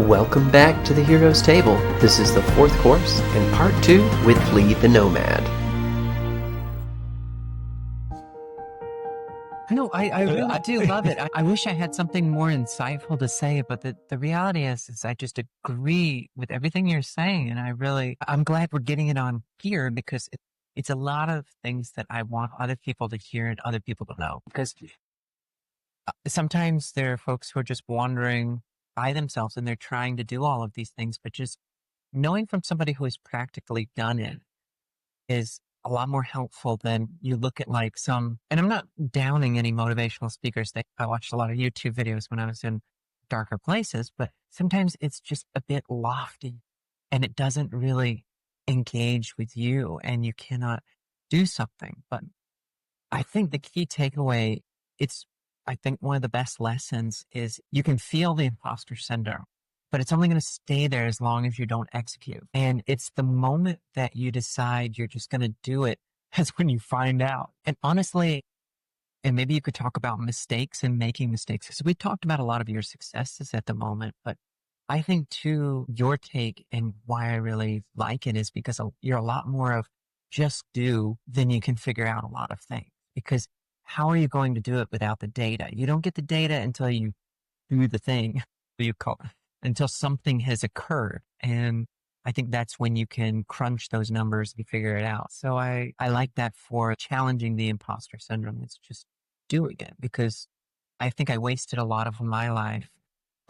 Welcome back to the Hero's Table. This is the fourth course and part 2 with LeeTheNomad. No, I really do love it. I wish I had something more insightful to say, but the reality is I just agree with everything you're saying. And I'm glad we're getting it on here because it's a lot of things that I want other people to hear and other people to know. Because sometimes there are folks who are just wandering by themselves and they're trying to do all of these things, but just knowing from somebody who has practically done it is a lot more helpful than you look at like some, and I'm not downing any motivational speakers. I watched a lot of YouTube videos when I was in darker places, but sometimes it's just a bit lofty and it doesn't really engage with you and you cannot do something. But I think the key takeaway, I think one of the best lessons is you can feel the imposter syndrome, but it's only going to stay there as long as you don't execute. And it's the moment that you decide you're just going to do it that's when you find out. And honestly, and maybe you could talk about mistakes and making mistakes. So we talked about a lot of your successes at the moment, but I think too, your take and why I really like it is because you're a lot more of just do than you can figure out a lot of things. Because how are you going to do it without the data? You don't get the data until you do the thing you call until something has occurred. And I think that's when you can crunch those numbers and figure it out. So I like that for challenging the imposter syndrome. It's just doing it because I think I wasted a lot of my life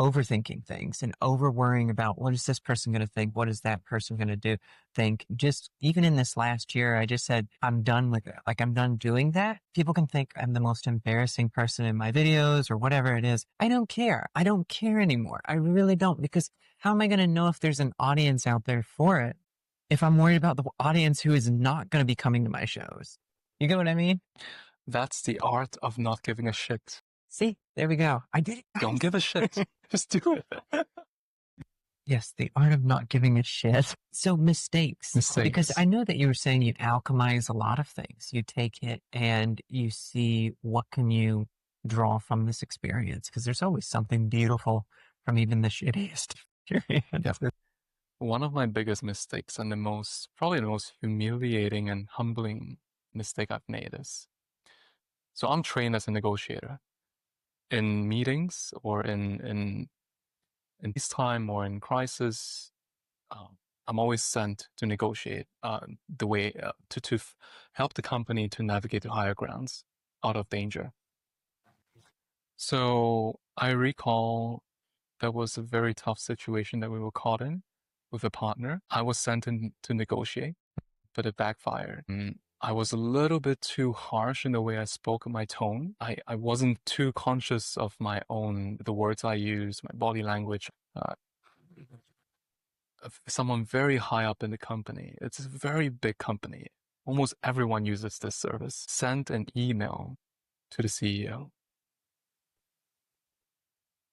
overthinking things and over worrying about what is this person going to think? What is that person going to think? Just even in this last year, I just said, I'm done with it. Like I'm done doing that. People can think I'm the most embarrassing person in my videos or whatever it is. I don't care. I don't care anymore. I really don't, because how am I going to know if there's an audience out there for it if I'm worried about the audience who is not going to be coming to my shows? You get what I mean? That's the art of not giving a shit. See, there we go. I did it. Don't give a shit. Just do it. Yes, the art of not giving a shit. So mistakes. Because I know that you were saying you alchemize a lot of things. You take it and you see what can you draw from this experience. Because there's always something beautiful from even the shittiest experience. Yeah. One of my biggest mistakes and probably the most humiliating and humbling mistake I've made is, so I'm trained as a negotiator. In meetings or in peacetime or in crisis, I'm always sent to negotiate the way to help the company to navigate to higher grounds out of danger. So I recall there was a very tough situation that we were caught in with a partner. I was sent in to negotiate, but it backfired. I was a little bit too harsh in the way I spoke in my tone. I wasn't too conscious of the words I use, my body language. Someone very high up in the company, it's a very big company, almost everyone uses this service, sent an email to the CEO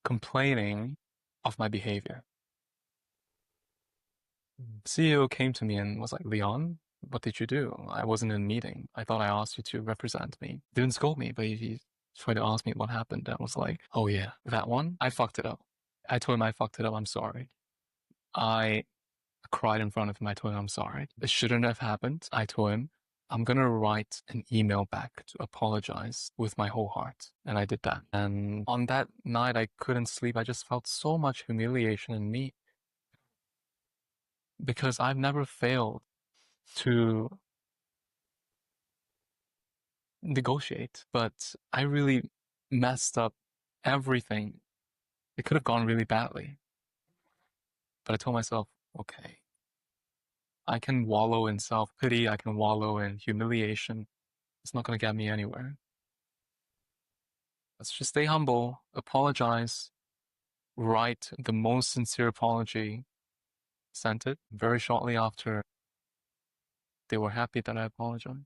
complaining of my behavior. The CEO came to me and was like, Leon, what did you do? I wasn't in a meeting. I thought I asked you to represent me. Didn't scold me, but he tried to ask me what happened. I was like, oh yeah, that one? I fucked it up. I told him I fucked it up. I'm sorry. I cried in front of him. I told him I'm sorry. It shouldn't have happened. I told him I'm going to write an email back to apologize with my whole heart. And I did that. And on that night, I couldn't sleep. I just felt so much humiliation in me because I've never failed to negotiate, but I really messed up everything. It could have gone really badly. But I told myself, okay, I can wallow in self-pity. I can wallow in humiliation. It's not going to get me anywhere. Let's just stay humble, apologize, write the most sincere apology, sent it. Very shortly after, they were happy that I apologized.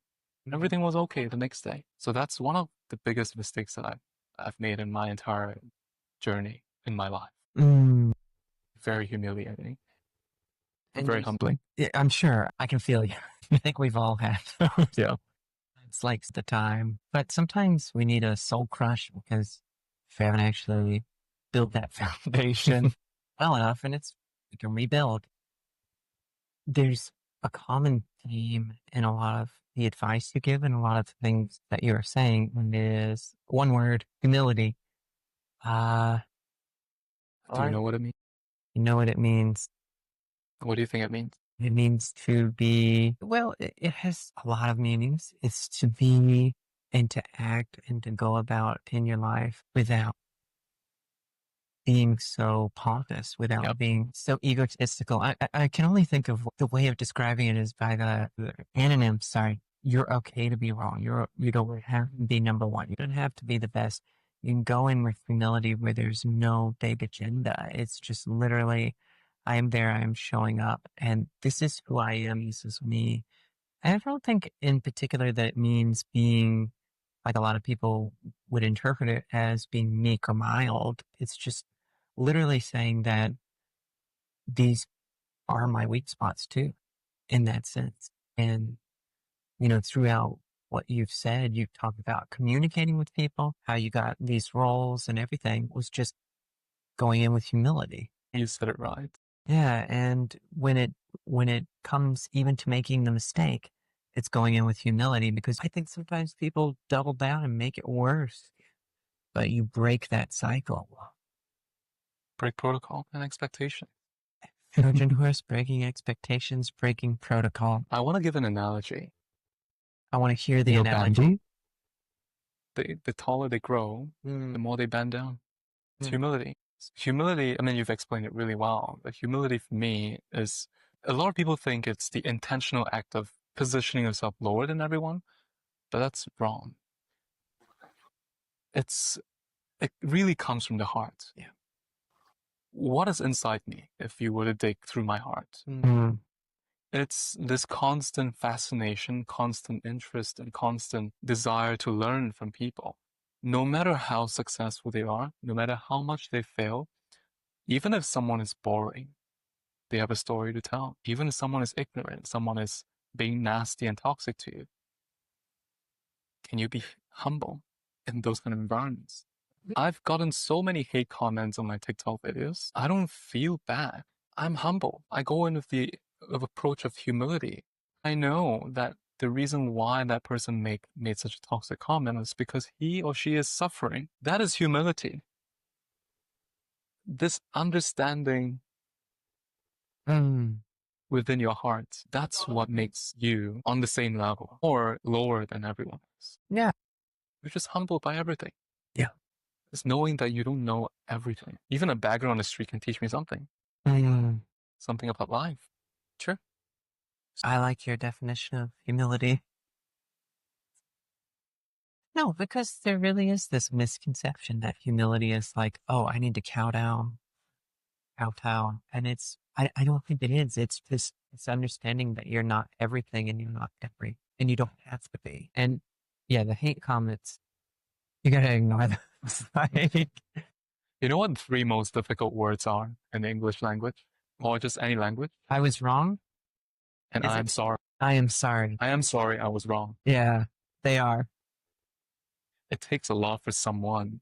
And everything was okay the next day. So that's one of the biggest mistakes that I've made in my entire journey in my life. Very humiliating. And very humbling. Yeah, I'm sure. I can feel you. I think we've all had those. Yeah. It's like the time. But sometimes we need a soul crush because if we haven't actually built that foundation, well enough and we can rebuild. There's a common theme in a lot of the advice you give and a lot of the things that you're saying, and it is one word: humility. Do you know what it means? You know what it means? What do you think it means? It means to be, well, it has a lot of meanings. It's to be and to act and to go about in your life without being so pompous, without being so egotistical. I can only think of the way of describing it is by the anonym. Sorry, you're okay to be wrong. You don't have to be number one. You don't have to be the best. You can go in with humility where there's no big agenda. It's just literally, I am there. I am showing up, and this is who I am. This is me. And I don't think in particular that it means being like a lot of people would interpret it as being meek or mild. It's just literally saying that these are my weak spots too, in that sense. And, throughout what you've said, you've talked about communicating with people, how you got these roles and everything was just going in with humility. You said it right. Yeah. And when it comes even to making the mistake, it's going in with humility, because I think sometimes people double down and make it worse, but you break that cycle. Break protocol and expectation. Trojan horse, breaking expectations, breaking protocol. I want to give an analogy. I want to hear the analogy. The taller they grow, the more they bend down. It's humility. Humility, I mean, you've explained it really well, but humility for me is, a lot of people think it's the intentional act of positioning yourself lower than everyone, but that's wrong. It really comes from the heart. Yeah. What is inside me if you were to dig through my heart? It's this constant fascination, constant interest, and constant desire to learn from people. No matter how successful they are, no matter how much they fail, even if someone is boring, they have a story to tell. Even if someone is ignorant, someone is being nasty and toxic to you, can you be humble in those kind of environments? I've gotten so many hate comments on my TikTok videos. I don't feel bad. I'm humble. I go in with the approach of humility. I know that the reason why that person made such a toxic comment is because he or she is suffering. That is humility. This understanding within your heart, that's what makes you on the same level or lower than everyone else. Yeah. You're just humbled by everything. Yeah. It's knowing that you don't know everything. Even a beggar on the street can teach me something. Something about life. Sure. I like your definition of humility. No, because there really is this misconception that humility is like, oh, I need to kowtow. And I don't think it is. It's this understanding that you're not everything and you're not and you don't have to be. And yeah, the hate comments, you gotta ignore them. You know what the 3 most difficult words are in the English language? Or just any language? I was wrong. And I'm sorry. I am sorry. I am sorry I was wrong. Yeah, they are. It takes a lot for someone.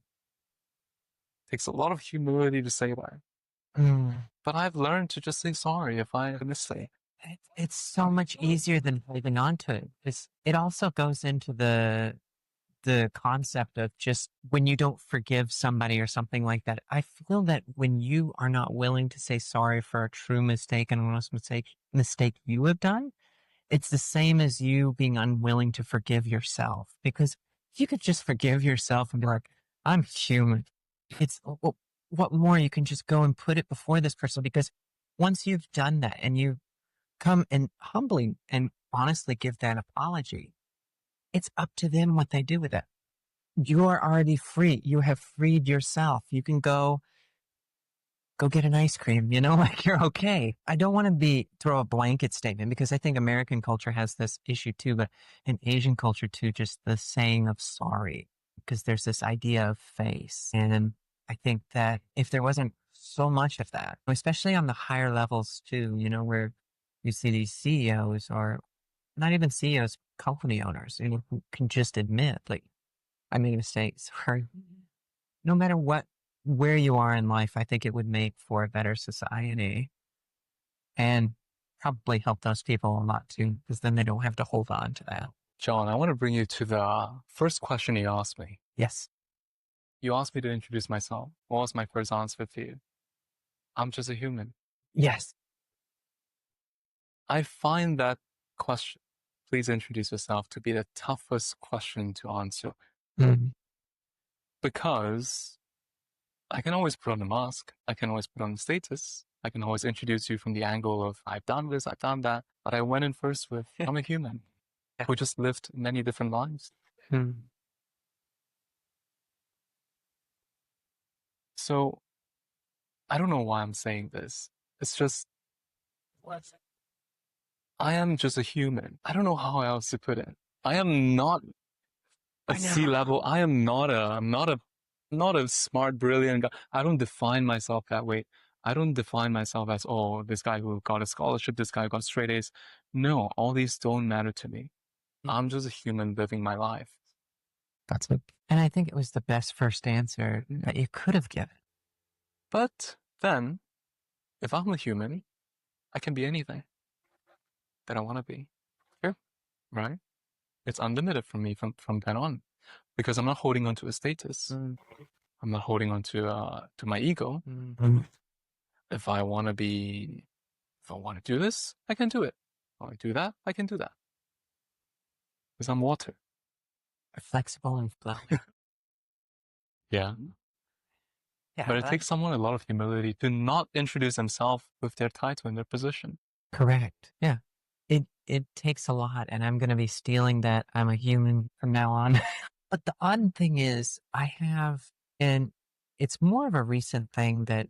It takes a lot of humility to say that. But I've learned to just say sorry if I mistake. It's so much easier than holding on to it. It also goes into the concept of just when you don't forgive somebody or something like that. I feel that when you are not willing to say sorry for a true mistake and honest mistake you have done, it's the same as you being unwilling to forgive yourself. Because if you could just forgive yourself and be like, I'm human. It's what more? You can just go and put it before this person, because once you've done that and you come and humbly and honestly give that apology, it's up to them what they do with it. You are already free. You have freed yourself. You can go get an ice cream, like you're okay. I don't want to throw a blanket statement, because I think American culture has this issue too, but in Asian culture too, just the saying of sorry, because there's this idea of face. And I think that if there wasn't so much of that, especially on the higher levels too, where you see these CEOs, or not even CEOs, company owners, who can just admit, like, I made a mistake, sorry. No matter what where you are in life, I think it would make for a better society and probably help those people a lot too, because then they don't have to hold on to that. John, I want to bring you to the first question you asked me. Yes. You asked me to introduce myself. What was my first answer to you? I'm just a human. Yes. I find that question, please introduce yourself, to be the toughest question to answer. Because I can always put on a mask. I can always put on a status. I can always introduce you from the angle of, I've done this, I've done that. But I went in first with, I'm a human who just lived many different lives. So I don't know why I'm saying this. It's just, I am just a human. I don't know how else to put it. I am not a C-level. I am not a smart, brilliant guy. I don't define myself that way. I don't define myself as, oh, this guy who got a scholarship, this guy who got straight A's. No, all these don't matter to me. I'm just a human living my life. That's it. And I think it was the best first answer that you could have given. But then, if I'm a human, I can be anything that I want to be. Sure. Right? It's unlimited for me from then on, because I'm not holding on to a status. I'm not holding on to my ego. If I want to do this, I can do it. If I want to do that, I can do that. Because I'm water. Flexible and flowing. Yeah. Yeah, But it takes someone a lot of humility to not introduce themselves with their title and their position. Correct. Yeah. It takes a lot, and I'm going to be stealing that I'm a human from now on. But the odd thing is, and it's more of a recent thing that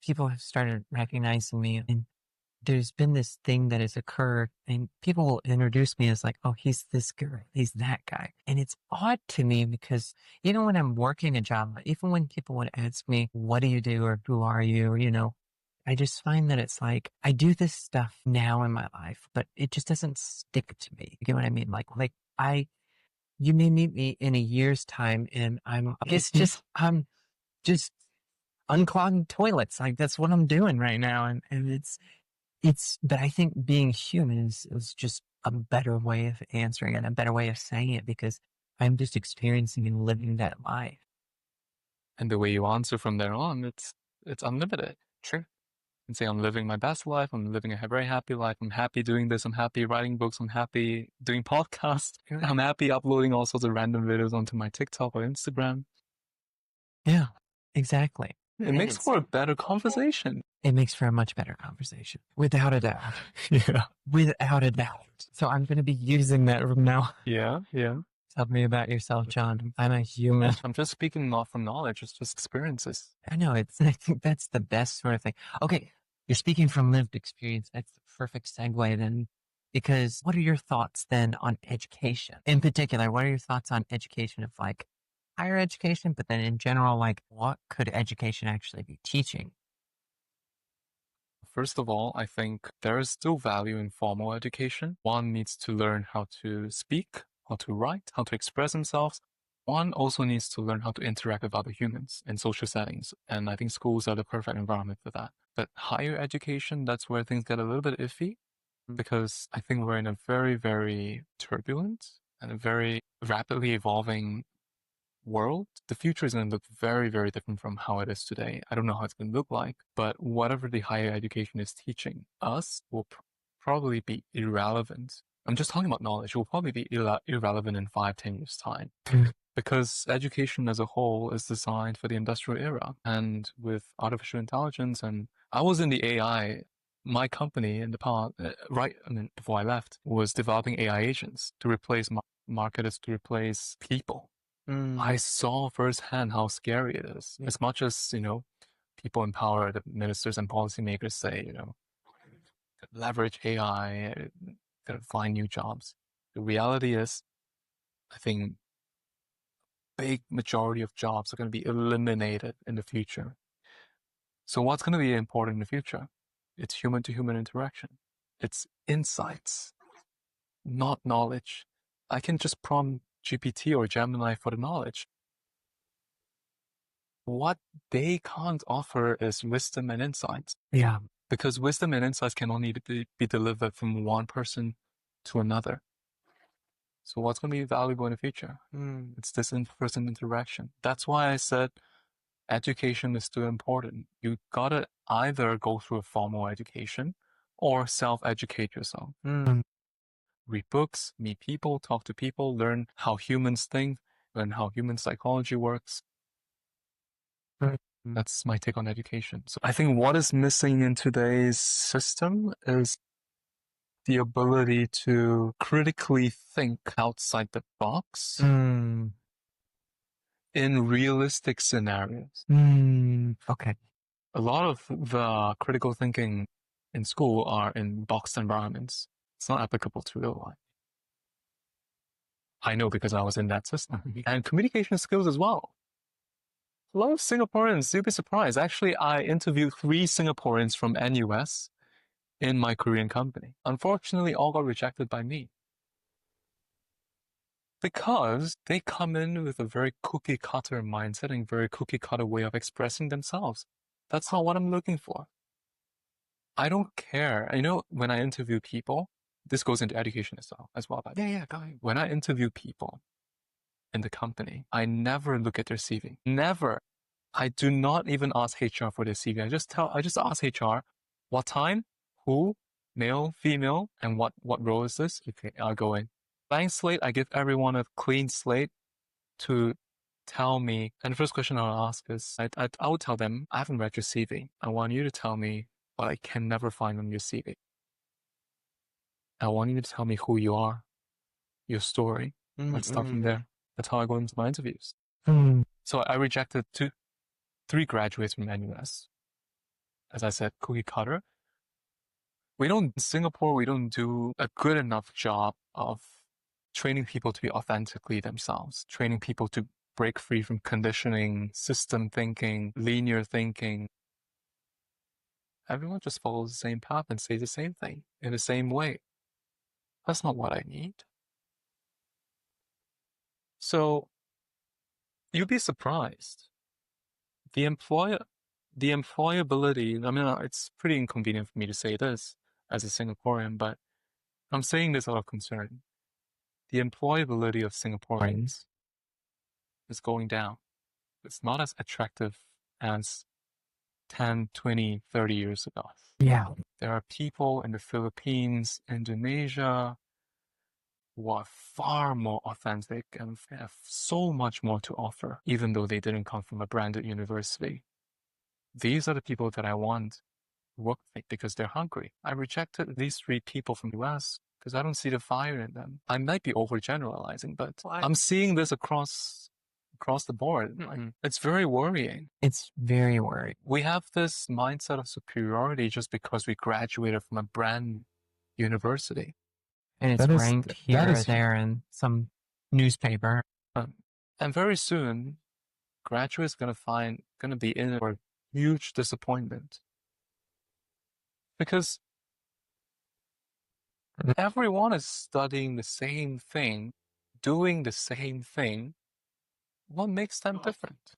people have started recognizing me. And there's been this thing that has occurred, and people will introduce me as like, oh, he's this guy, he's that guy. And it's odd to me because even when I'm working a job, even when people would ask me, what do you do, or who are you, or, I just find that it's like, I do this stuff now in my life, but it just doesn't stick to me. You get what I mean? Like you may meet me in a year's time and I'm just unclogging toilets. Like that's what I'm doing right now. And but I think being human is just a better way of answering it, a better way of saying it, because I'm just experiencing and living that life. And the way you answer from there on, it's unlimited. True. And say, I'm living my best life. I'm living a very happy life. I'm happy doing this. I'm happy writing books. I'm happy doing podcasts. I'm happy uploading all sorts of random videos onto my TikTok or Instagram. Yeah, exactly. It makes for a better conversation. It makes for a much better conversation, without a doubt. Yeah. Without a doubt. So I'm going to be using that from now. Yeah. Tell me about yourself, John. I'm a human. I'm just speaking not from knowledge. It's just experiences. I know. I think that's the best sort of thing. Okay. You're speaking from lived experience. That's the perfect segue then. Because what are your thoughts then on education? In particular, what are your thoughts on education of like higher education, but then in general, like what could education actually be teaching? First of all, I think there is still value in formal education. One needs to learn how to speak, how to write, how to express themselves. One also needs to learn how to interact with other humans in social settings. And I think schools are the perfect environment for that. But higher education, that's where things get a little bit iffy, because I think we're in a very, very turbulent and a very rapidly evolving world. The future is going to look very, very different from how it is today. I don't know how it's going to look like, but whatever the higher education is teaching us will probably be irrelevant. I'm just talking about knowledge. It will probably be irrelevant in 5-10 years' time. Because education as a whole is designed for the industrial era. And with artificial intelligence, and I was in the AI, my company in the past, before I left, was developing AI agents to replace marketers, to replace people. I saw firsthand how scary it is. As much as, people in power, the ministers and policymakers say, leverage AI, find new jobs. The reality is, I think big majority of jobs are going to be eliminated in the future. So what's going to be important in the future? It's human-to-human interaction. It's insights, not knowledge. I can just prompt GPT or Gemini for the knowledge. what they can't offer is wisdom and insights. Yeah. Because wisdom and insights can only be delivered from one person to another. So what's going to be valuable in the future? It's this in-person interaction. That's why I said education is still important. You gotta either go through a formal education or self-educate yourself. Read books, meet people, talk to people, learn how humans think, learn how human psychology works. That's my take on education. So I think what is missing in today's system is the ability to critically think outside the box in realistic scenarios. Okay. A lot of the critical thinking in school are in boxed environments. It's not applicable to real life. I know because I was in that system. And communication skills as well. A lot of Singaporeans, you'd be surprised. Actually, I interviewed 3 Singaporeans from NUS in my Korean company. Unfortunately, all got rejected by me. Because they come in with a very cookie cutter mindset and very cookie cutter way of expressing themselves. That's not what I'm looking for. I don't care. You know, when I interview people, this goes into education as well. But yeah, go ahead. When I interview people in the company, I never look at their CV. Never. I do not even ask HR for their CV. I just ask HR, what time, who, male, female, and what role is this? Okay, I'll go in. Blank slate, I give everyone a clean slate to tell me. And the first question I'll ask is, I would tell them, I haven't read your CV. I want you to tell me what I can never find on your CV. I want you to tell me who you are, your story. Let's start from there. That's how I go into my interviews. So I rejected 3 graduates from NUS. As I said, cookie cutter. In Singapore, we don't do a good enough job of training people to be authentically themselves, training people to break free from conditioning, system thinking, linear thinking. Everyone just follows the same path and says the same thing in the same way. That's not what I need. So you'd be surprised. The employability, I mean, it's pretty inconvenient for me to say this as a Singaporean, but I'm saying this out of concern. The employability of Singaporeans is going down. It's not as attractive as 10, 20, 30 years ago. Yeah. There are people in the Philippines, Indonesia, who are far more authentic and have so much more to offer, even though they didn't come from a branded university. These are the people that I want to work with because they're hungry. I rejected these 3 people from the US because I don't see the fire in them. I might be overgeneralizing, but I'm seeing this across the board. It's very worrying. It's very worrying. We have this mindset of superiority just because we graduated from a brand university. And it's ranked here or there in some newspaper. And very soon, graduates going to be in for a huge disappointment. Because everyone is studying the same thing, doing the same thing. What makes them different?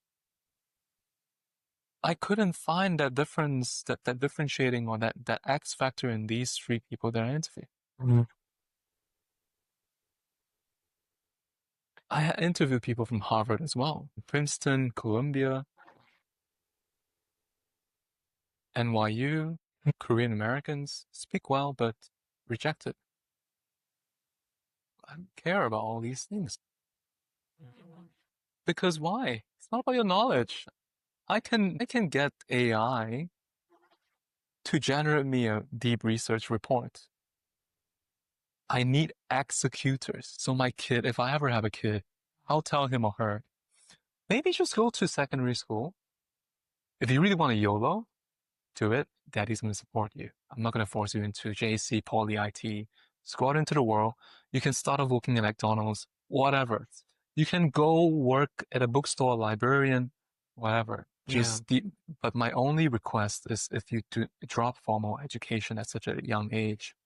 I couldn't find that difference, that differentiating or that X factor in these 3 people that I interviewed. I interviewed people from Harvard as well, Princeton, Columbia, NYU, Korean Americans, speak well, but rejected. I don't care about all these things. Because why? It's not about your knowledge. I can get AI to generate me a deep research report. I need executors. So my kid, if I ever have a kid, I'll tell him or her, maybe just go to secondary school. If you really want to YOLO, do it. Daddy's going to support you. I'm not going to force you into JC, Poly, IT. Just go out into the world. You can start off working at McDonald's, whatever. You can go work at a bookstore, librarian, whatever. But my only request is if you do drop formal education at such a young age,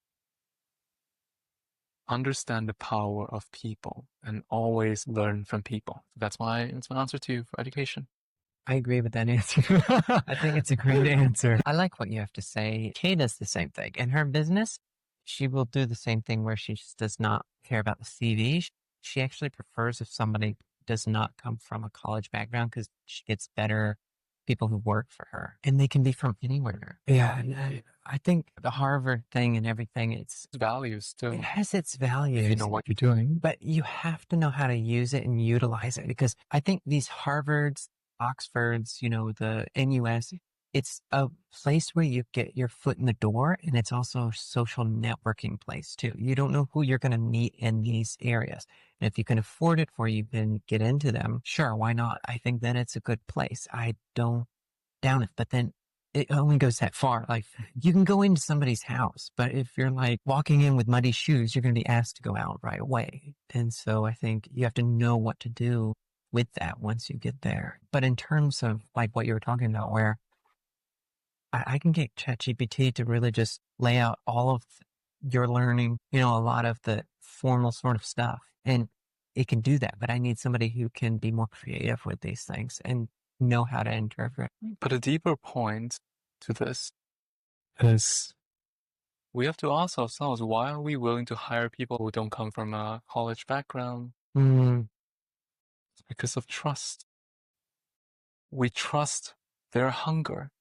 understand the power of people and always learn from people. That's my answer to you for education. I agree with that answer. I think it's a great answer. I like what you have to say. Kay does the same thing. In her business, she will do the same thing where she just does not care about the CV. She actually prefers if somebody does not come from a college background because she gets better people who work for her, and they can be from anywhere. Yeah, and I think the Harvard thing and everything, It's values too. it has its values. You know what you're doing. But you have to know how to use it and utilize it, because I think these Harvards, Oxfords, the NUS, it's a place where you get your foot in the door, and it's also a social networking place too. You don't know who you're going to meet in these areas. And if you can afford it for you, then get into them. Sure, why not? I think then it's a good place. I don't down it, but then it only goes that far. Like, you can go into somebody's house, but if you're like walking in with muddy shoes, you're going to be asked to go out right away. And so I think you have to know what to do with that once you get there. But in terms of like what you were talking about, where I can get ChatGPT to really just lay out all of your learning, a lot of the formal sort of stuff, and it can do that. But I need somebody who can be more creative with these things and know how to interpret. But a deeper point to this is we have to ask ourselves, why are we willing to hire people who don't come from a college background? It's because of trust. We trust their hunger.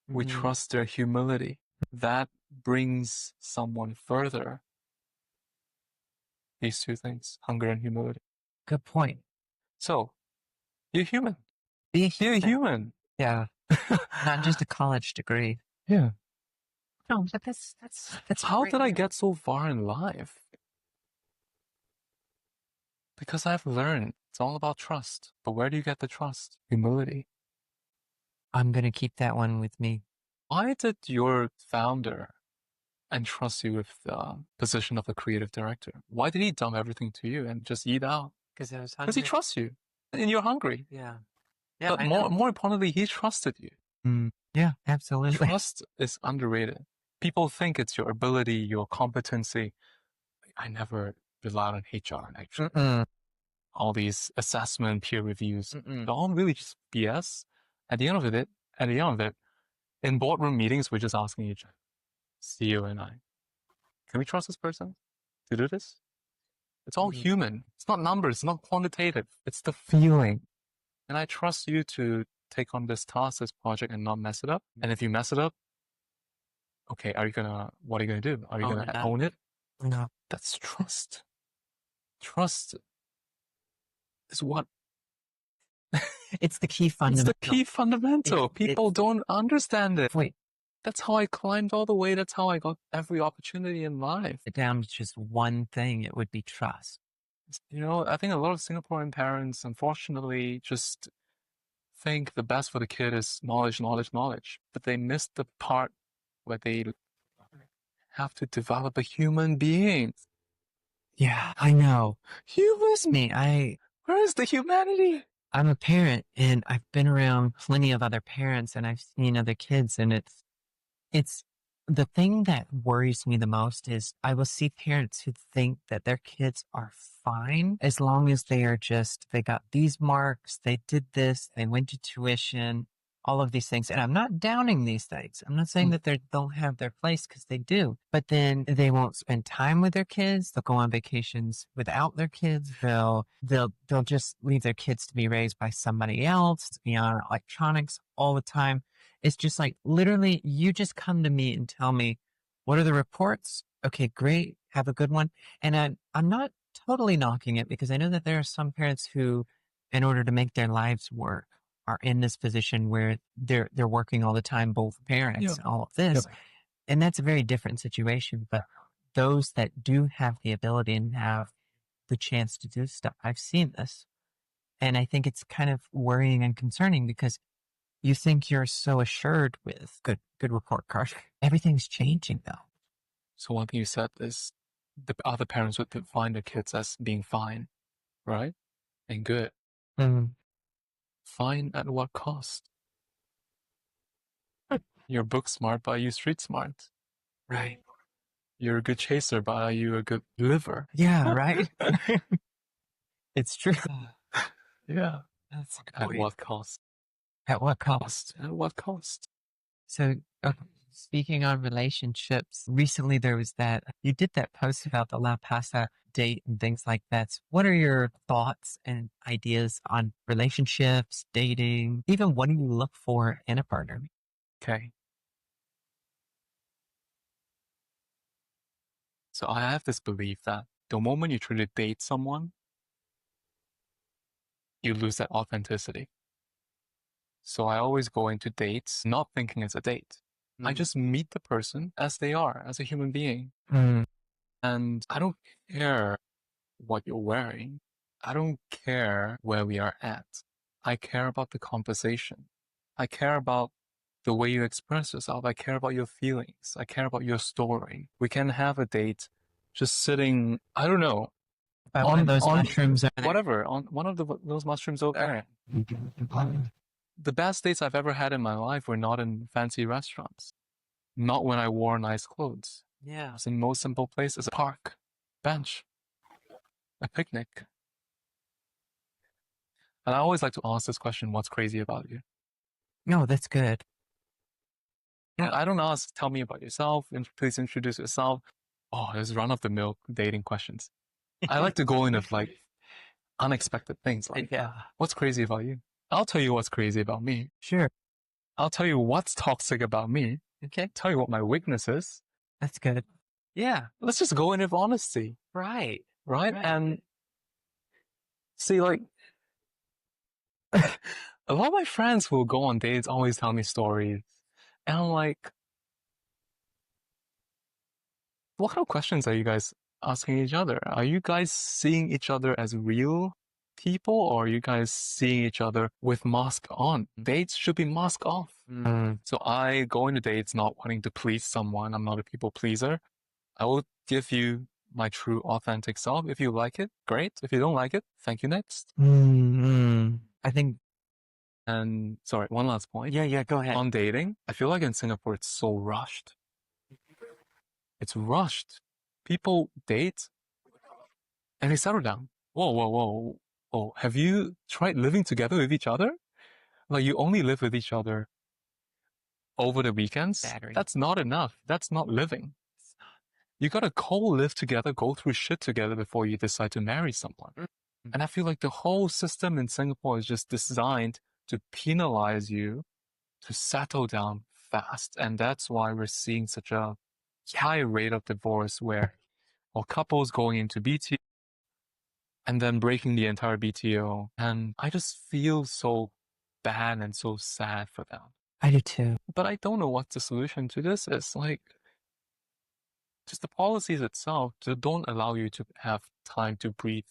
We trust their humility. That brings someone further. These two things, hunger and humility. Good point. So, you're human. Be a You're human. Yeah. Not just a college degree. Yeah. No, but that's How great. did I get so far in life? Because I've learned it's all about trust. But where do you get the trust? Humility. I'm going to keep that one with me. Why did your founder entrust you with the position of the creative director? Why did he dump everything to you and just eat out? Because I was Because he hungry. trusts you and you're hungry. Yeah. Yeah. But more importantly, he trusted you. Yeah, absolutely. Trust is underrated. People think it's your ability, your competency. I never relied on HR, actually. All these assessment, peer reviews, they're all really just BS. At the end of it, in boardroom meetings, we're just asking each other, CEO and I, can we trust this person to do this? It's all human. It's not numbers. It's not quantitative. It's the feeling. And I trust you to take on this task, this project, and not mess it up. And if you mess it up, okay, what are you gonna do? Are you gonna own it? No. That's trust. Trust is what. It's the key It's fundamental. the key fundamental. People don't understand it. Wait. That's how I climbed all the way. That's how I got every opportunity in life. Down to just one thing, it would be trust. I think a lot of Singaporean parents, unfortunately, just think the best for the kid is knowledge, knowledge, knowledge. But they miss the part where they have to develop a human being. Yeah, I know. Humans, Me, where is the humanity? I'm a parent, and I've been around plenty of other parents, and I've seen other kids, and it's the thing that worries me the most is I will see parents who think that their kids are fine as long as they got these marks, they did this, they went to tuition, all of these things. And I'm not downing these things. I'm not saying that they don't have their place, because they do. But then they won't spend time with their kids. They'll go on vacations without their kids. They'll just leave their kids to be raised by somebody else, to be on electronics all the time. It's just like, literally, you just come to me and tell me, what are the reports? Okay, great. Have a good one. And I'm not totally knocking it, because I know that there are some parents who, in order to make their lives work, are in this position where they're working all the time, both parents, all of this. Yep. And that's a very different situation. But those that do have the ability and have the chance to do stuff, I've seen this. And I think it's kind of worrying and concerning, because you think you're so assured with good report card. Everything's changing, though. So one thing you said is the other parents would define their kids as being fine, right? And good. Fine at what cost? You're book smart, but are you street smart? Right. You're a good chaser, but are you a good liver? Yeah, right? It's true. Yeah. That's a good At point. what cost? At what cost? At what cost? So, speaking on relationships, recently there was you did that post about the La Pasa date and things like that. So what are your thoughts and ideas on relationships, dating, even what do you look for in a partner? Okay. So I have this belief that the moment you try to date someone, you lose that authenticity. So I always go into dates not thinking it's a date. I just meet the person as they are, as a human being. And I don't care what you're wearing. I don't care where we are at. I care about the conversation. I care about the way you express yourself. I care about your feelings. I care about your story. We can have a date just sitting, I don't know, On those mushrooms over there. whatever, on one of those mushrooms over there. The best dates I've ever had in my life were not in fancy restaurants. Not when I wore nice clothes. Yeah. It was in most simple places, a park, bench, a picnic. And I always like to ask this question, what's crazy about you? No, that's good. Yeah, I don't ask, tell me about yourself, please introduce yourself. Oh, there's run-of-the-mill dating questions. I like to go in with like unexpected things like, Yeah. what's crazy about you? I'll tell you what's crazy about me. Sure. I'll tell you what's toxic about me. Okay. Tell you what my weakness is. That's good. Yeah, let's just go in with honesty. Right. Right? And see, like, a lot of my friends who will go on dates always tell me stories. And I'm like, what kind of questions are you guys asking each other? Are you guys seeing each other as real people, or are you guys seeing each other with mask on? Dates should be mask off. So I go into dates not wanting to please someone. I'm not a people pleaser. I will give you my true authentic self. If you like it, great. If you don't like it, thank you, next. I think. And sorry, one last point. Yeah, go ahead. On dating, I feel like in Singapore it's so rushed. It's rushed. People date and they settle down. Whoa. Oh, have you tried living together with each other? Like, you only live with each other over the weekends? Battery. That's not enough. That's not living. You gotta co-live together, go through shit together before you decide to marry someone. And I feel like the whole system in Singapore is just designed to penalize you to settle down fast. And that's why we're seeing such a high rate of divorce where couples going into BTO and then breaking the entire BTO. And I just feel so bad and so sad for them. I do too. But I don't know what the solution to this is. Like, just the policies itself don't allow you to have time to breathe.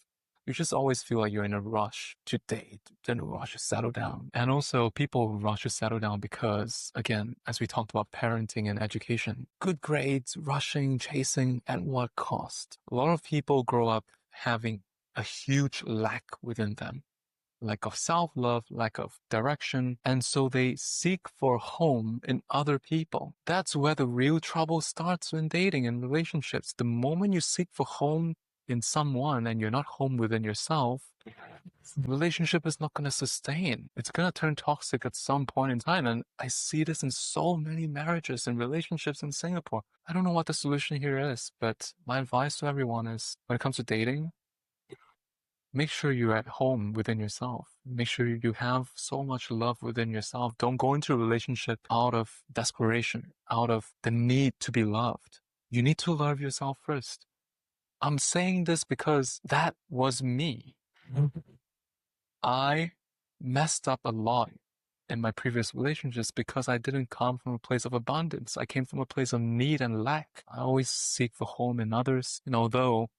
You just always feel like you're in a rush to date, in a rush to settle down. And also people rush to settle down because, again, as we talked about parenting and education, good grades, rushing, chasing, at what cost? A lot of people grow up having a huge lack within them. Lack of self-love, lack of direction, and so they seek for home in other people. That's where the real trouble starts in dating and relationships. The moment you seek for home in someone and you're not home within yourself, the relationship is not going to sustain. It's going to turn toxic at some point in time. And I see this in so many marriages and relationships in Singapore. I don't know what the solution here is, but my advice to everyone is when it comes to dating, make sure you're at home within yourself. Make sure you have so much love within yourself. Don't go into a relationship out of desperation, out of the need to be loved. You need to love yourself first. I'm saying this because that was me. I messed up a lot in my previous relationships because I didn't come from a place of abundance. I came from a place of need and lack. I always seek for home in others. And although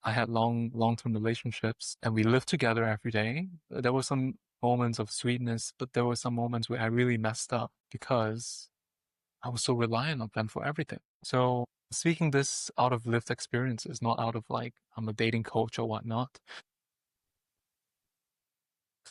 I had long-term relationships and we lived together every day, there were some moments of sweetness, but there were some moments where I really messed up because I was so reliant on them for everything. So speaking this out of lived experiences, not out of like, I'm a dating coach or whatnot.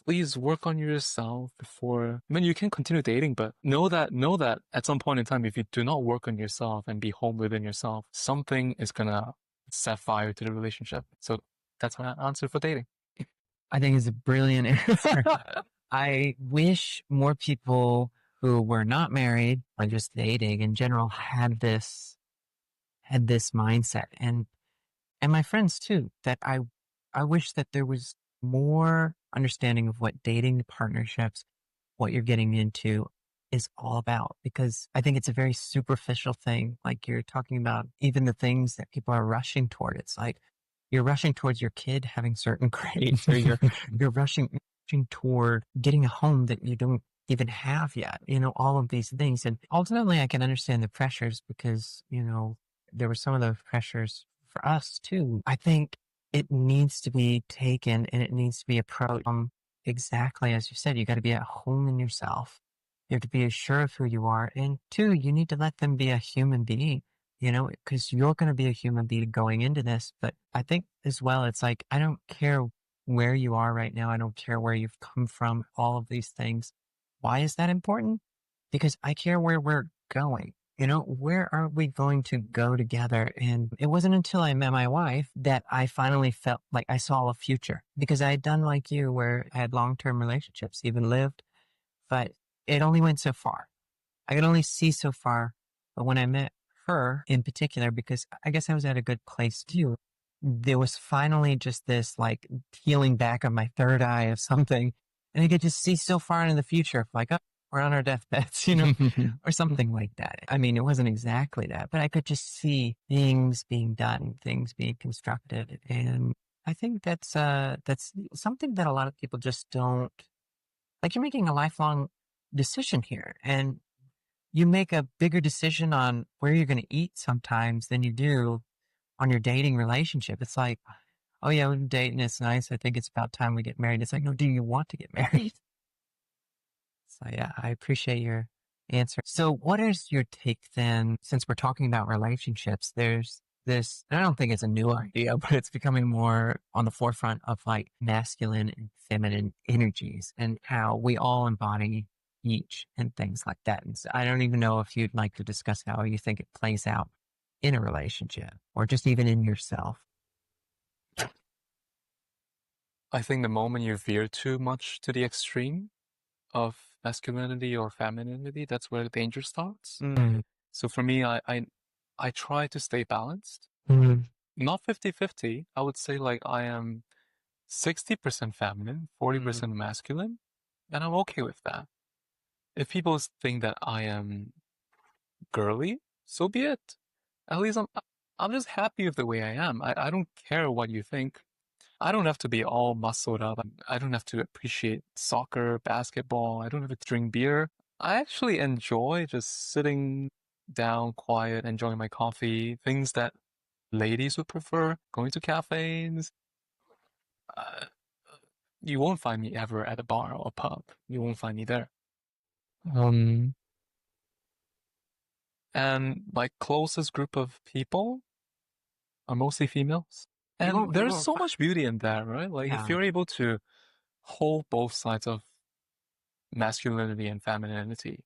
Please work on yourself before, I mean, you can continue dating, but know that at some point in time, if you do not work on yourself and be home within yourself, something is gonna set fire to the relationship. So that's my answer for dating. I think it's a brilliant answer. I wish more people who were not married or just dating in general had this mindset, and my friends too, that I wish that there was more understanding of what dating partnerships, what you're getting into is all about, because I think it's a very superficial thing. Like you're talking about even the things that people are rushing toward. It's like you're rushing towards your kid having certain grades, or you're rushing toward getting a home that you don't even have yet, all of these things. And ultimately I can understand the pressures because, there were some of those pressures for us too. I think it needs to be taken and it needs to be approached exactly as you said. You got to be at home in yourself. You have to be sure of who you are. And two, you need to let them be a human being, because you're going to be a human being going into this. But I think as well, it's like, I don't care where you are right now. I don't care where you've come from, all of these things. Why is that important? Because I care where we're going. Where are we going to go together? And it wasn't until I met my wife that I finally felt like I saw a future, because I had done like you, where I had long-term relationships, even lived, but it only went so far. I could only see so far. But when I met her in particular, because I guess I was at a good place too, there was finally just this like peeling back of my third eye of something. And I could just see so far into the future, like, oh, we're on our deathbeds, or something like that. I mean, it wasn't exactly that, but I could just see things being done, things being constructed. And I think that's something that a lot of people just don't, like, you're making a lifelong decision here, and you make a bigger decision on where you're going to eat sometimes than you do on your dating relationship. It's like, oh yeah, we're dating, it's nice, I think it's about time we get married. It's like, no, do you want to get married? So yeah, I appreciate your answer. So what is your take then, since we're talking about relationships, there's this, and I don't think it's a new idea, but it's becoming more on the forefront of like masculine and feminine energies and how we all embody each and things like that. And so I don't even know if you'd like to discuss how you think it plays out in a relationship or just even in yourself. I think the moment you veer too much to the extreme of masculinity or femininity, that's where the danger starts. Mm. So for me, I try to stay balanced. Mm. Not 50-50. I would say like I am 60% feminine, 40% masculine, and I'm okay with that. If people think that I am girly, so be it. At least I'm just happy with the way I am. I don't care what you think. I don't have to be all muscled up. I don't have to appreciate soccer, basketball. I don't have to drink beer. I actually enjoy just sitting down, quiet, enjoying my coffee, things that ladies would prefer, going to cafes. Uh, you won't find me ever at a bar or a pub. You won't find me there. And my closest group of people are mostly females. And there's so much beauty in that, right? Like if you're able to hold both sides of masculinity and femininity,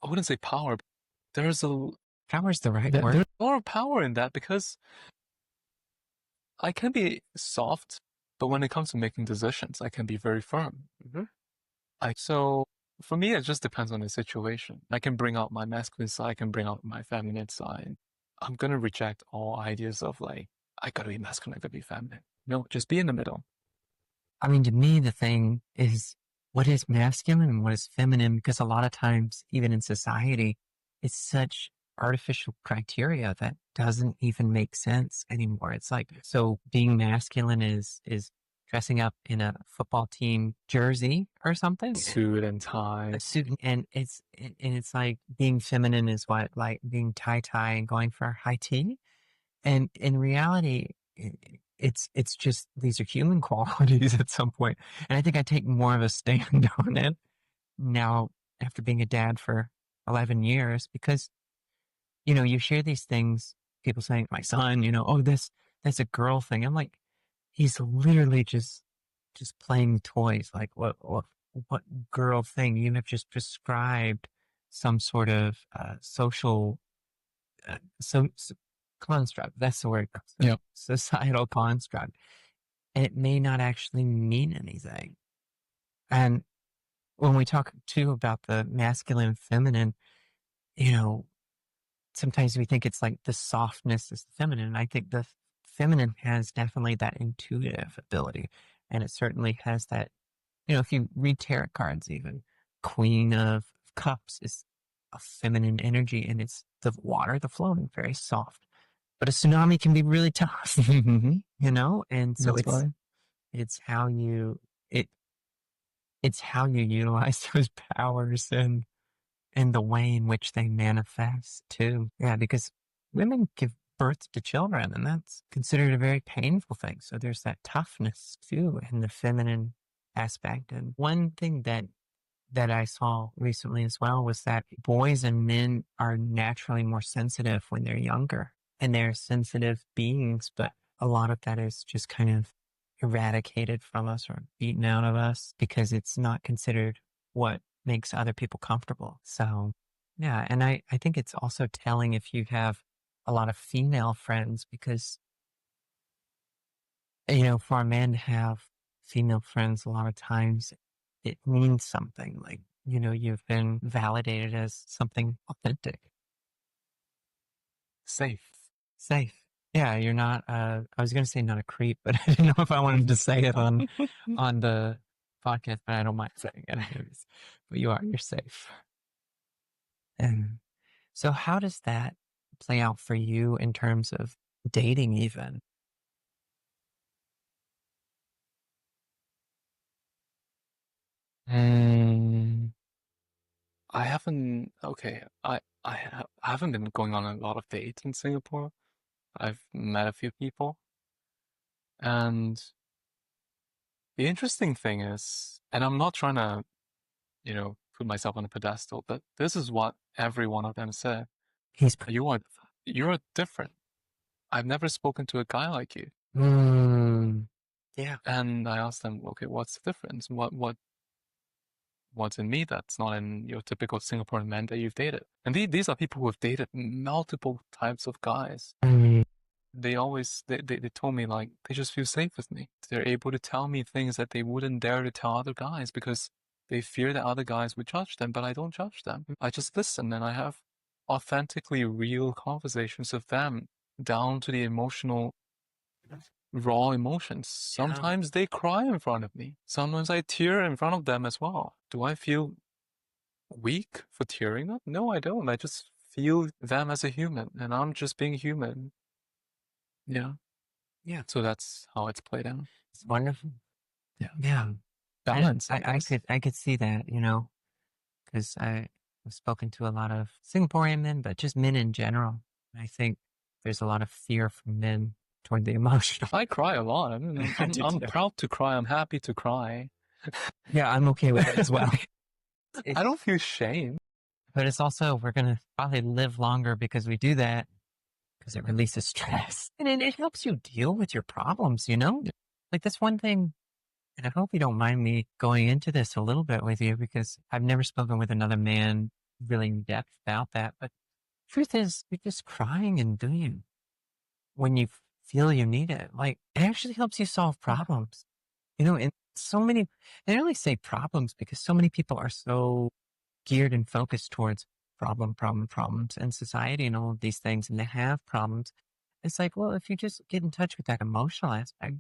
I wouldn't say power, but there's a Power's the right word. there's a lot of power in that, because I can be soft, but when it comes to making decisions, I can be very firm. So for me, it just depends on the situation. I can bring out my masculine side, I can bring out my feminine side. I'm gonna reject all ideas of like, I gotta be masculine, I gotta be feminine. No, just be in the middle. I mean, to me, the thing is what is masculine and what is feminine, because a lot of times, even in society, it's such artificial criteria that doesn't even make sense anymore. It's like, so being masculine is dressing up in a football team jersey or something, Suit and tie. a suit, and it's like being feminine is what, like being tie and going for high tea. And in reality, it's just, these are human qualities at some point. And I think I take more of a stand on it now after being a dad for 11 years, because, you hear these things, people saying, my son, oh, that's a girl thing. I'm like, he's literally just playing toys. Like what girl thing? You have just prescribed some sort of social so construct. That's the word. Yep. Societal construct. it may not actually mean anything. And when we talk too about the masculine and feminine, you know, sometimes we think it's like the softness is feminine. I think the feminine has definitely that intuitive ability. And it certainly has that, if you read tarot cards, even Queen of Cups is a feminine energy, and it's the water, the flowing, very soft. But a tsunami can be really tough, and so That's right. it's how it it's how you utilize those powers and the way in which they manifest too. Yeah, because women give birth to children, and that's considered a very painful thing. So there's that toughness too in the feminine aspect. And one thing that I saw recently as well was that boys and men are naturally more sensitive when they're younger, and they're sensitive beings, but a lot of that is just kind of eradicated from us or beaten out of us because it's not considered what makes other people comfortable. So, yeah. And I think it's also telling if you have a lot of female friends because, for a man to have female friends, a lot of times it means something like, you've been validated as something authentic, Safe. safe. Yeah, you're not, I was going to say not a creep, but I didn't know if I wanted to say it on the podcast, but I don't mind saying it. But you're safe. And so how does that play out for you in terms of dating even? Mm, I haven't. Okay, I haven't been going on a lot of dates in Singapore. I've met a few people, and the interesting thing is, and I'm not trying to, put myself on a pedestal, but this is what every one of them said. He's You're different. I've never spoken to a guy like you. yeah. And I asked them, okay, what's the difference? What's in me that's not in your typical Singaporean men that you've dated? And these are people who have dated multiple types of guys. They always, they told me like, they just feel safe with me. They're able to tell me things that they wouldn't dare to tell other guys because they fear that other guys would judge them, but I don't judge them. I just listen and I have authentically real conversations with them down to the emotional raw emotions. Sometimes they cry in front of me. Sometimes I tear in front of them as well. Do I feel weak for tearing up? No, I don't. I just feel them as a human, and I'm just being human. Yeah. Yeah. So that's how it's played out. It's wonderful. Yeah. Yeah. Balance. I could see that, because I've spoken to a lot of Singaporean men, but just men in general. I think there's a lot of fear from men toward the emotional. I cry a lot. I'm proud to cry. I'm happy to cry. Yeah, I'm okay with it as well. I don't feel shame. But it's also, we're going to probably live longer because we do that, because it releases stress. And it helps you deal with your problems, Like that's one thing, and I hope you don't mind me going into this a little bit with you, because I've never spoken with another man really in depth about that. But truth is, you're just crying and doing when you feel you need it. Like, it actually helps you solve problems, and so many, I only say problems because so many people are so geared and focused towards problems and society and all of these things, and they have problems. It's like, well, if you just get in touch with that emotional aspect,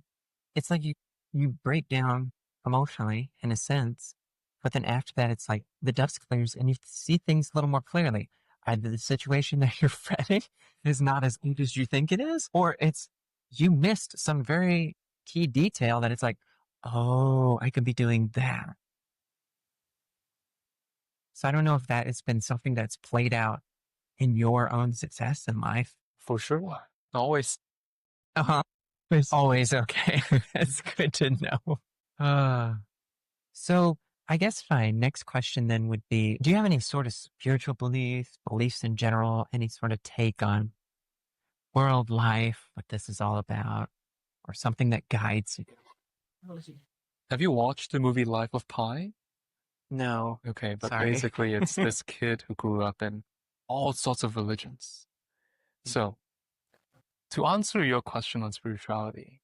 it's like you break down emotionally in a sense, but then after that, it's like the dust clears and you see things a little more clearly. Either the situation that you're fretting is not as good as you think it is, or it's you missed some very key detail that it's like, oh, I could be doing that. So I don't know if that has been something that's played out in your own success in life. For sure. Always. It's always okay. That's good to know. So I guess my next question then would be, do you have any sort of spiritual beliefs in general, any sort of take on world life, what this is all about, or something that guides you? Have you watched the movie Life of Pi? No. Okay, but Sorry. basically it's this kid who grew up in all sorts of religions. So, to answer your question on spirituality,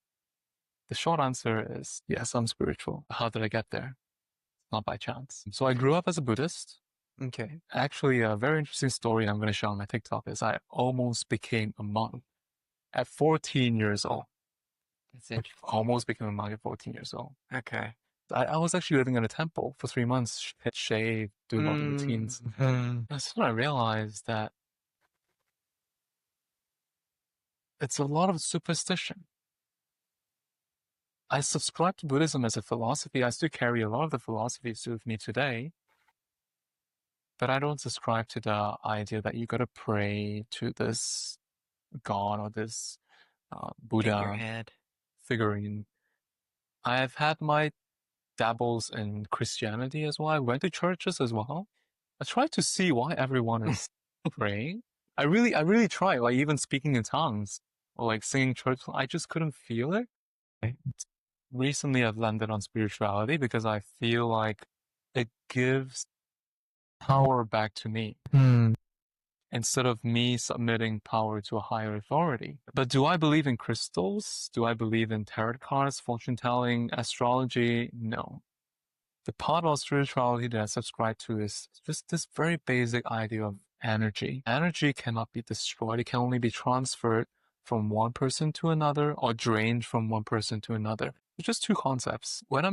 The short answer is yes, I'm spiritual. How did I get there? Not by chance. So I grew up as a Buddhist. Okay. Actually, a very interesting story I'm going to share on my TikTok is I almost became a monk at 14 years old. That's interesting. Almost became a monk at 14 years old. Okay. I was actually living in a temple for 3 months, shave, do all the routines. And so I realized that it's a lot of superstition. I subscribe to Buddhism as a philosophy. I still carry a lot of the philosophies with me today. But I don't subscribe to the idea that you gotta pray to this God or this Buddha Figurehead. figurine. I've had my dabbles in Christianity as well. I went to churches as well. I tried to see why everyone is praying. I really tried, like even speaking in tongues or like singing church. I just couldn't feel it. Recently, I've landed on spirituality because I feel like it gives power back to me instead of me submitting power to a higher authority. But do I believe in crystals? Do I believe in tarot cards, fortune telling, astrology? No. The part of spirituality that I subscribe to is just this very basic idea of energy. Energy cannot be destroyed. It can only be transferred from one person to another or drained from one person to another. It's just two concepts. When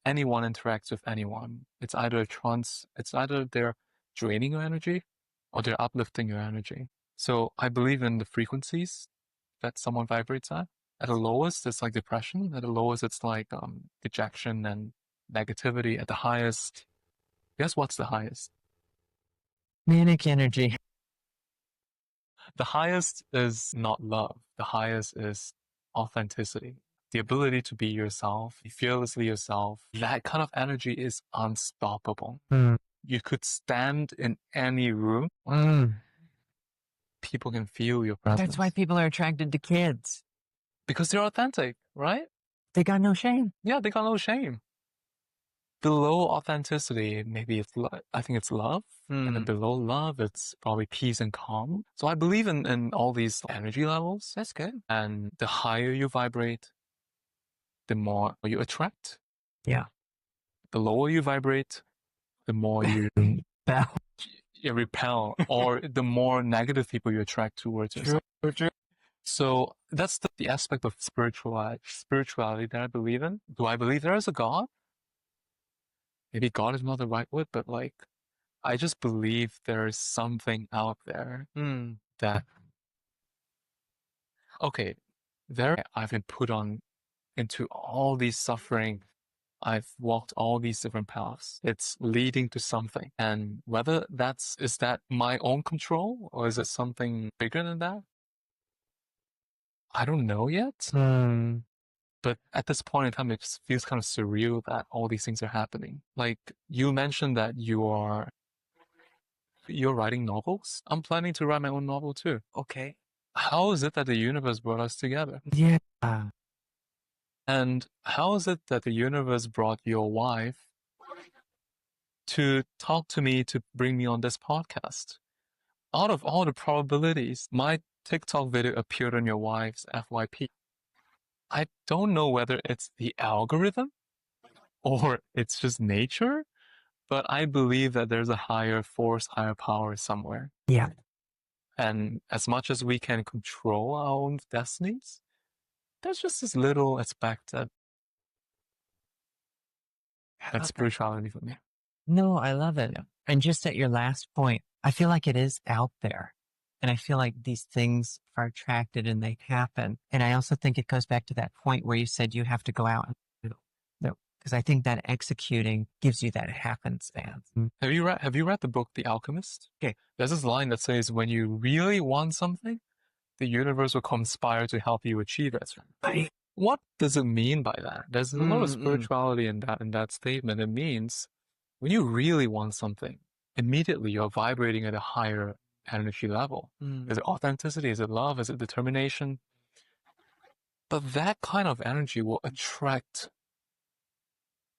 anyone interacts with anyone, it's either they're draining your energy or they're uplifting your energy. So I believe in the frequencies that someone vibrates at. At the lowest, it's like depression. At the lowest, it's like dejection and negativity. At the highest, guess what's the highest? Manic energy. The highest is not love. The highest is authenticity. The ability to be yourself, be fearlessly yourself. That kind of energy is unstoppable. You could stand in any room. People can feel your presence. That's why people are attracted to kids. Because they're authentic, right? They got no shame. Yeah, they got no shame. Below authenticity, maybe I think it's love. And then below love, it's probably peace and calm. So I believe in all these energy levels. That's good. And the higher you vibrate, the more you attract. Yeah. The lower you vibrate, the more you repel, or the more negative people you attract towards yourself. So that's the aspect of spirituality that I believe in. Do I believe there is a God? Maybe God is not the right word, but like, I just believe there is something out there that, okay, I've been put on into all these suffering. I've walked all these different paths. It's leading to something. And whether is that my own control or is it something bigger than that? I don't know yet. But at this point in time, it just feels kind of surreal that all these things are happening. Like you mentioned that you're writing novels. I'm planning to write my own novel too. Okay. How is it that the universe brought us together? Yeah. And how is it that the universe brought your wife to talk to me, to bring me on this podcast? Out of all the probabilities, my TikTok video appeared on your wife's FYP. I don't know whether it's the algorithm or it's just nature, but I believe that there's a higher force, higher power somewhere. Yeah. And as much as we can control our own destinies, there's just this little aspect that's spirituality for me. No, I love it. Yeah. And just at your last point, I feel like it is out there. And I feel like these things are attracted and they happen. And I also think it goes back to that point where you said you have to go out and do it. Because I think that executing gives you that happenstance. Have you read the book The Alchemist? Okay. There's this line that says, when you really want something, the universe will conspire to help you achieve it. Right. What does it mean by that? There's a lot of spirituality in that statement. It means when you really want something, immediately you're vibrating at a higher energy level. Is it authenticity? Is it love? Is it determination? But that kind of energy will attract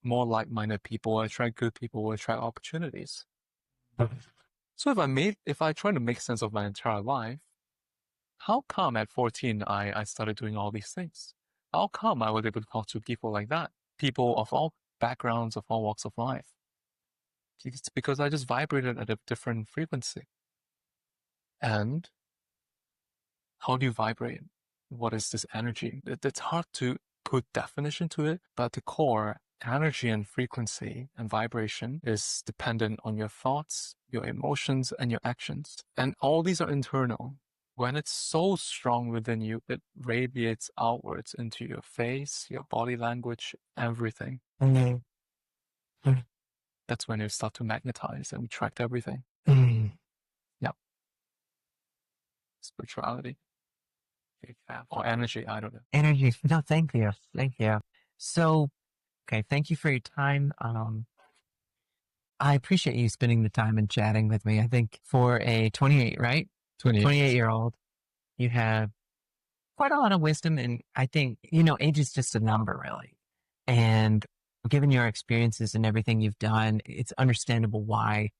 more like-minded people, attract good people, will attract opportunities. So if I try to make sense of my entire life, how come at 14 I started doing all these things? How come I was able to talk to people like that? People of all backgrounds, of all walks of life. It's because I just vibrated at a different frequency. And how do you vibrate? What is this energy? It's hard to put definition to it, but at the core, energy and frequency and vibration is dependent on your thoughts, your emotions, and your actions. And all these are internal. When it's so strong within you, it radiates outwards into your face, your body language, everything. That's when you start to magnetize and attract everything. Yep. Spirituality. Or energy, I don't know. Energy. No, thank you. Thank you. So, okay, thank you for your time. I appreciate you spending the time and chatting with me. I think for a 28, right? 28-year-old, you have quite a lot of wisdom. And I think, age is just a number, really. And given your experiences and everything you've done, it's understandable why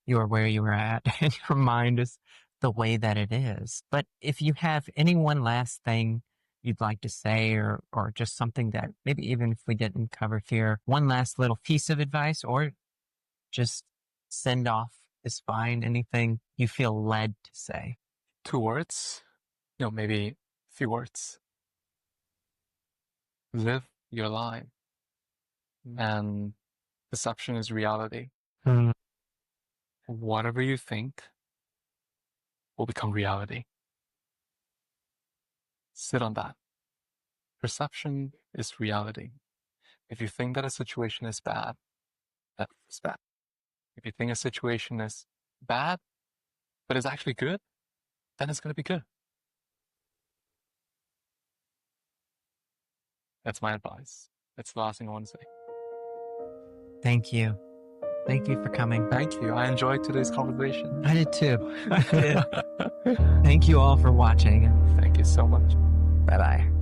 you are where you are at and your mind is the way that it is. But if you have any one last thing you'd like to say, or just something that maybe even if we didn't cover here, one last little piece of advice, or just send off is fine. Anything you feel led to say. 2 words, maybe a few words. Live your life. And perception is reality. Whatever you think will become reality. Sit on that. Perception is reality. If you think that a situation is bad, that is bad. If you think a situation is bad, but it's actually good, then it's going to be good. That's my advice. That's the last thing I want to say. Thank you. Thank you for coming. Thank you. I enjoyed today's conversation. I did too. I did. Thank you all for watching. Thank you so much. Bye-bye.